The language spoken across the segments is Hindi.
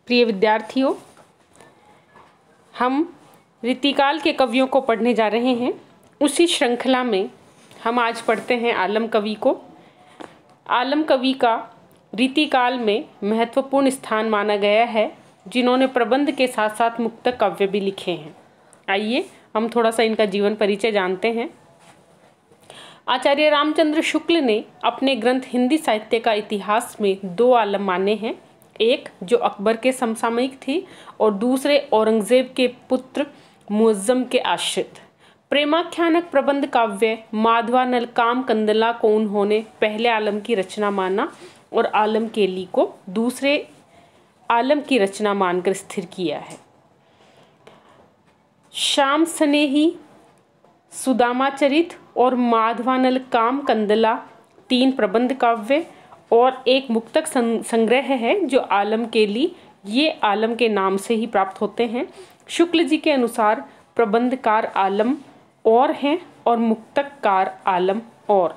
प्रिय विद्यार्थियों, हम रीतिकाल के कवियों को पढ़ने जा रहे हैं। उसी श्रृंखला में हम आज पढ़ते हैं आलम कवि को। आलम कवि का रीतिकाल में महत्वपूर्ण स्थान माना गया है, जिन्होंने प्रबंध के साथ साथ मुक्तक काव्य भी लिखे हैं। आइए हम थोड़ा सा इनका जीवन परिचय जानते हैं। आचार्य रामचंद्र शुक्ल ने अपने ग्रंथ हिंदी साहित्य का इतिहास में दो आलम माने हैं। एक जो अकबर के समसामयिक थी और दूसरे औरंगजेब के पुत्र मुअज्जम के आश्रित। प्रेमाख्यानक प्रबंध काव्य माधवानल काम कंदला को उन्होंने पहले आलम की रचना माना और आलम केली को दूसरे आलम की रचना मानकर स्थिर किया है। श्याम स्नेही, सुदामाचरित और माधवानल काम कंदला तीन प्रबंध काव्य और एक मुक्तक संग्रह है जो आलम केली, ये आलम के नाम से ही प्राप्त होते हैं। शुक्ल जी के अनुसार प्रबंधकार आलम और हैं और मुक्तककार आलम और।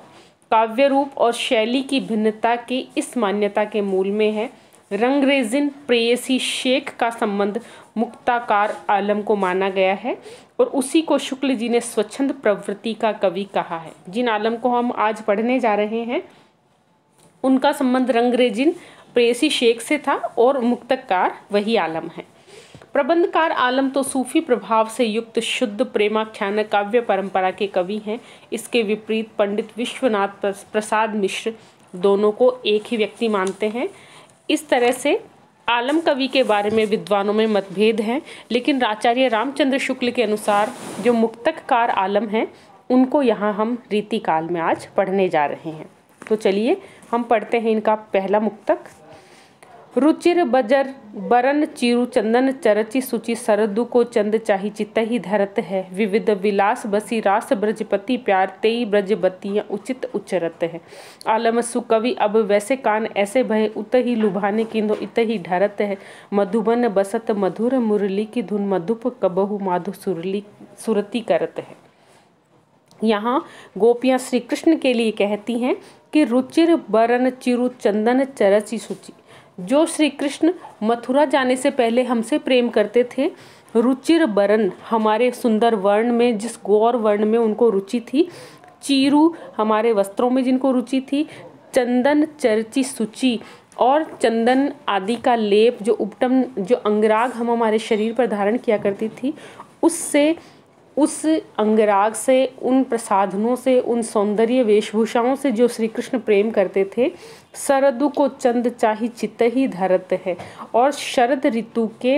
काव्य रूप और शैली की भिन्नता की इस मान्यता के मूल में है। रंगरेजिन प्रेयसी शेख का संबंध मुक्ताकार आलम को माना गया है और उसी को शुक्ल जी ने स्वच्छंद प्रवृत्ति का कवि कहा है। जिन आलम को हम आज पढ़ने जा रहे हैं उनका संबंध रंगरेजिन प्रेयसी शेख से था और मुक्तकार वही आलम है। प्रबंधकार आलम तो सूफी प्रभाव से युक्त शुद्ध प्रेमाख्यान काव्य परंपरा के कवि हैं। इसके विपरीत पंडित विश्वनाथ प्रसाद मिश्र दोनों को एक ही व्यक्ति मानते हैं। इस तरह से आलम कवि के बारे में विद्वानों में मतभेद हैं, लेकिन आचार्य रामचंद्र शुक्ल के अनुसार जो मुक्तककार आलम हैं उनको यहाँ हम रीतिकाल में आज पढ़ने जा रहे हैं। तो चलिए हम पढ़ते हैं इनका पहला मुक्तक। रुचिर बजर बरन चिरु चंदन चरचि सुचि सरदु को चंद चाही चितहि धरत है। विविध विलास बसी रास ब्रजपति प्यार तेई ब्रजबतियाँ उचित उच्चरत है। आलम सुकवि अब वैसे कान ऐसे भय उत ही लुभाने किंदो इत ही ढरत है। मधुबन बसत मधुर मुरली की धुन मधुप कबहु माधु सुरती करत है। यहाँ गोपियाँ श्री कृष्ण के लिए कहती हैं कि रुचिर बरन चिरु चंदन चरचि सुचि। जो श्री कृष्ण मथुरा जाने से पहले हमसे प्रेम करते थे, रुचिर बरन हमारे सुंदर वर्ण में, जिस गौर वर्ण में उनको रुचि थी, चीरू हमारे वस्त्रों में जिनको रुचि थी, चंदन चरचि सुचि और चंदन आदि का लेप जो उपटम जो अंगराग हम हमारे शरीर पर धारण किया करती थी, उससे उस अंगराग से, उन प्रसाधनों से, उन सौंदर्य वेशभूषाओं से जो श्री कृष्ण प्रेम करते थे। शरदु को चंद चाही चित्त ही धरत है और शरद ऋतु के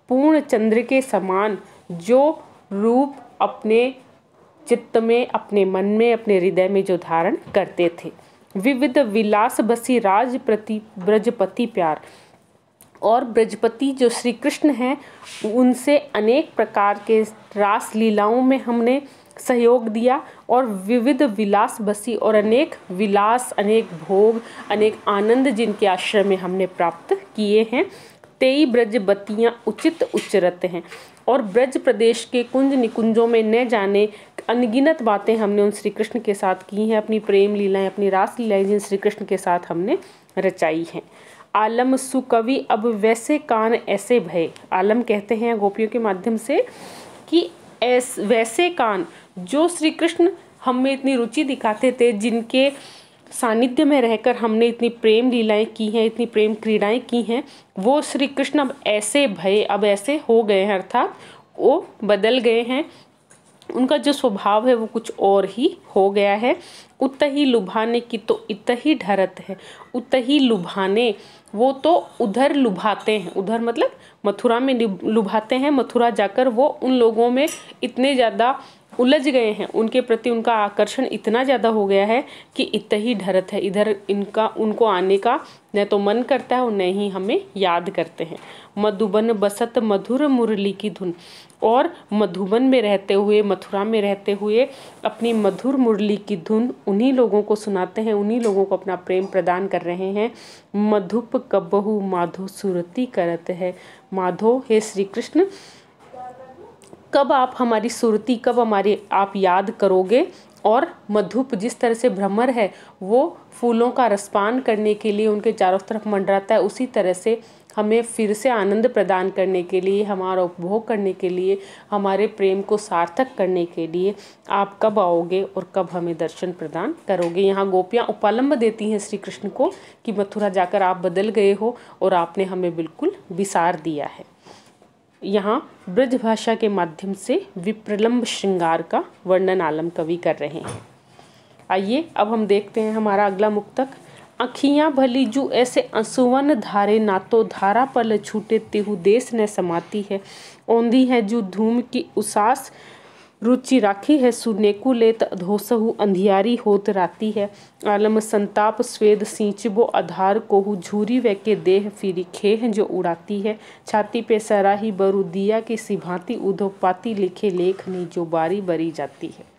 पूर्ण चंद्र के समान जो रूप अपने चित्त में, अपने मन में, अपने हृदय में जो धारण करते थे। विविध विलास बसी राज प्रति ब्रजपति प्यार, और ब्रजपति जो श्री कृष्ण हैं उनसे अनेक प्रकार के रास लीलाओं में हमने सहयोग दिया और विविध विलास बसी और अनेक विलास, अनेक भोग, अनेक आनंद जिनके आश्रय में हमने प्राप्त किए हैं। तेई ब्रजबतियाँ उचित उच्चरत हैं और ब्रज प्रदेश के कुंज निकुंजों में न जाने अनगिनत बातें हमने उन श्री कृष्ण के साथ की हैं। अपनी प्रेम लीलाएं, अपनी रास लीलाएं जिन श्री कृष्ण के साथ हमने रचाई हैं। आलम सुकवि अब वैसे कान ऐसे भय। आलम कहते हैं गोपियों के माध्यम से कि वैसे कान जो श्री कृष्ण हम में इतनी रुचि दिखाते थे, जिनके सानिध्य में रहकर हमने इतनी प्रेम लीलाएं की हैं, इतनी प्रेम क्रीड़ाएं की हैं, वो श्री कृष्ण अब ऐसे भय, अब ऐसे हो गए हैं, अर्थात वो बदल गए हैं। उनका जो स्वभाव है वो कुछ और ही हो गया है। उत ही लुभाने की तो इत ही ढरत है। उत ही लुभाने, वो तो उधर लुभाते हैं, उधर मतलब मथुरा में लुभाते हैं। मथुरा जाकर वो उन लोगों में इतने ज़्यादा उलझ गए हैं, उनके प्रति उनका आकर्षण इतना ज़्यादा हो गया है कि इत ही ढरत है। इधर इनका उनको आने का न तो मन करता है और न ही हमें याद करते हैं। मधुबन बसत मधुर मुरली की धुन, और मधुबन में रहते हुए, मथुरा में रहते हुए अपनी मधुर मुरली की धुन उन्हीं लोगों को सुनाते हैं, उन्हीं लोगों को अपना प्रेम प्रदान कर रहे हैं। मधुप कबहु माधो सुरती करत है। माधो, हे श्री कृष्ण, कब आप हमारी सुरती, कब हमारे आप याद करोगे। और मधुप जिस तरह से भ्रमर है वो फूलों का रसपान करने के लिए उनके चारों तरफ मंडराता है, उसी तरह से हमें फिर से आनंद प्रदान करने के लिए, हमारा उपभोग करने के लिए, हमारे प्रेम को सार्थक करने के लिए आप कब आओगे और कब हमें दर्शन प्रदान करोगे। यहाँ गोपियाँ उपालंब देती हैं श्री कृष्ण को कि मथुरा जाकर आप बदल गए हो और आपने हमें बिल्कुल विसार दिया है। यहाँ ब्रज भाषा के माध्यम से विप्रलंब श्रृंगार का वर्णन आलम कवि कर रहे हैं। आइए अब हम देखते हैं हमारा अगला मुक्तक। अखियाँ भली जू ऐसे अंसुवन धारे, ना तो धारा पल छूटे तिहु देश न समाती है। औंधी है जू धूम की उसास, रुचि राखी है सुनेकु लेत अधोसहु अंधियारी होत राती है। आलम संताप स्वेद सींचबो आधार कोहु, झूरी वे के देह फिरी खेह जो उड़ाती है। छाती पे सराही बरु दिया की सी भांति, उधो पाती लिखे लेखनी जो बारी बरी जाती है।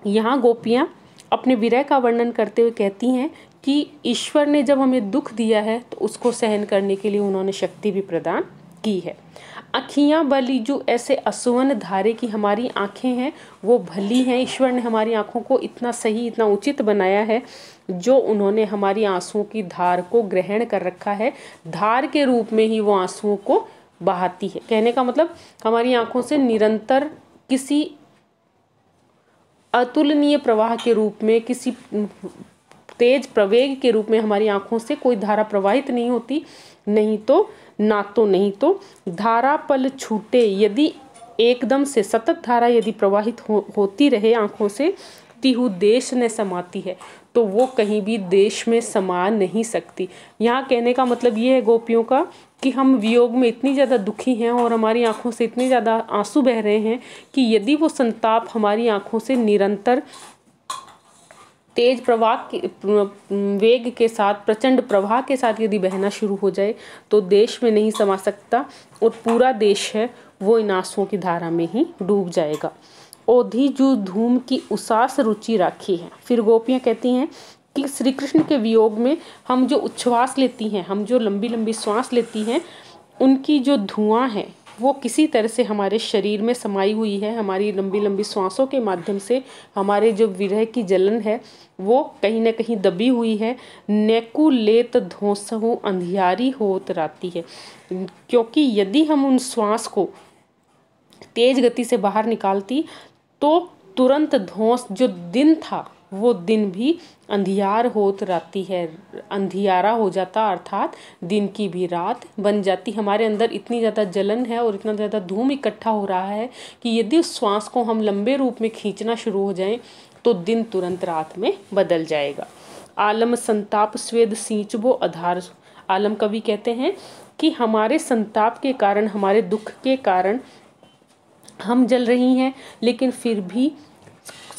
यहाँ गोपियाँ अपने विरह का वर्णन करते हुए कहती हैं कि ईश्वर ने जब हमें दुख दिया है तो उसको सहन करने के लिए उन्होंने शक्ति भी प्रदान की है। अखियाँ भली जो ऐसे असुवन धारे की हमारी आँखें हैं वो भली हैं। ईश्वर ने हमारी आँखों को इतना सही, इतना उचित बनाया है जो उन्होंने हमारी आंसुओं की धार को ग्रहण कर रखा है। धार के रूप में ही वो आंसुओं को बहाती है। कहने का मतलब हमारी आँखों से निरंतर किसी अतुलनीय प्रवाह के रूप में, किसी तेज प्रवेग के रूप में हमारी आंखों से कोई धारा प्रवाहित नहीं होती। नहीं तो धारा पल छूटे, यदि एकदम से सतत धारा यदि प्रवाहित होती रहे आंखों से, तिहु देश ने समाती है, तो वो कहीं भी देश में समा नहीं सकती। यहाँ कहने का मतलब ये है गोपियों का कि हम वियोग में इतनी ज़्यादा दुखी हैं और हमारी आंखों से इतने ज़्यादा आंसू बह रहे हैं कि यदि वो संताप हमारी आंखों से निरंतर तेज प्रवाह के वेग के साथ, प्रचंड प्रवाह के साथ यदि बहना शुरू हो जाए तो देश में नहीं समा सकता और पूरा देश है वो इन आंसुओं की धारा में ही डूब जाएगा। ओधी जू धूम की उसास रुचि राखी है। फिर गोपियाँ कहती हैं कि श्री कृष्ण के वियोग में हम जो उच्छ्वास लेती हैं, हम जो लंबी लंबी श्वास लेती हैं, उनकी जो धुआं है वो किसी तरह से हमारे शरीर में समाई हुई है। हमारी लंबी लंबी श्वासों के माध्यम से हमारे जो विरह की जलन है वो कहीं न कहीं दबी हुई है। नेकु लेत धोसहु अंधियारी होत राती है, क्योंकि यदि हम उन श्वास को तेज गति से बाहर निकालती तो तुरंत धोंस जो दिन था वो दिन भी अंधियार होत राती है, अंधियारा हो जाता, अर्थात दिन की भी रात बन जाती। हमारे अंदर इतनी ज़्यादा जलन है और इतना ज़्यादा धूम इकट्ठा हो रहा है कि यदि उस श्वास को हम लंबे रूप में खींचना शुरू हो जाएं तो दिन तुरंत रात में बदल जाएगा। आलम संताप स्वेद सींचबो आधार। आलम कवि कहते हैं कि हमारे संताप के कारण, हमारे दुख के कारण हम जल रही हैं, लेकिन फिर भी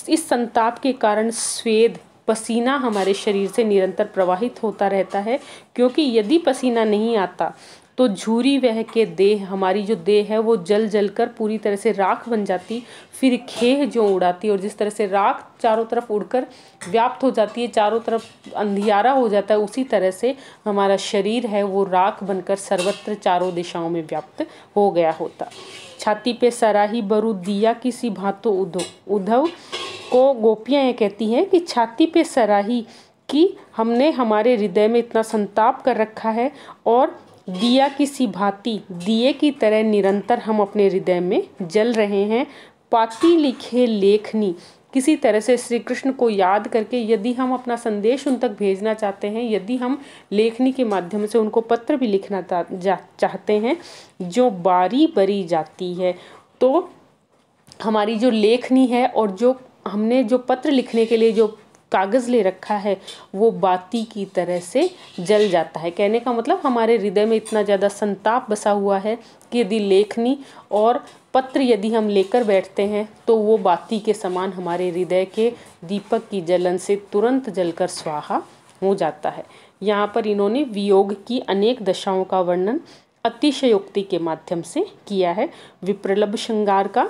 इस संताप के कारण स्वेद, पसीना हमारे शरीर से निरंतर प्रवाहित होता रहता है, क्योंकि यदि पसीना नहीं आता तो झूरी वह के देह, हमारी जो देह है वो जल जल कर पूरी तरह से राख बन जाती, फिर खेह जो उड़ाती, और जिस तरह से राख चारों तरफ उड़कर व्याप्त हो जाती है, चारों तरफ अंधियारा हो जाता है, उसी तरह से हमारा शरीर है वो राख बनकर सर्वत्र चारों दिशाओं में व्याप्त हो गया होता। छाती पे सराही बरु दिया किसी भांतो उद्धव को गोपियाँ ये कहती हैं कि छाती पे सराही कि हमने हमारे हृदय में इतना संताप कर रखा है और दिया किसी भांति, दिए की तरह निरंतर हम अपने हृदय में जल रहे हैं। पाती लिखे लेखनी, किसी तरह से श्री कृष्ण को याद करके यदि हम अपना संदेश उन तक भेजना चाहते हैं, यदि हम लेखनी के माध्यम से उनको पत्र भी लिखना चाहते हैं, जो बारी बरी जाती है, तो हमारी जो लेखनी है और जो हमने जो पत्र लिखने के लिए जो कागज़ ले रखा है वो बाती की तरह से जल जाता है। कहने का मतलब हमारे हृदय में इतना ज़्यादा संताप बसा हुआ है कि यदि लेखनी और पत्र यदि हम लेकर बैठते हैं तो वो बाती के समान हमारे हृदय के दीपक की जलन से तुरंत जलकर स्वाहा हो जाता है। यहाँ पर इन्होंने वियोग की अनेक दशाओं का वर्णन अतिशयोक्ति के माध्यम से किया है। विप्रलभ श्रृंगार का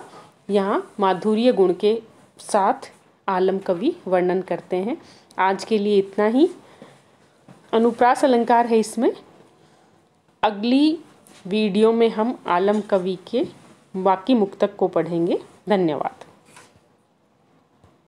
यहाँ माधुर्य गुण के साथ आलम कवि वर्णन करते हैं। आज के लिए इतना ही। अनुप्रास अलंकार है इसमें। अगली वीडियो में हम आलम कवि के बाकी मुक्तक को पढ़ेंगे। धन्यवाद।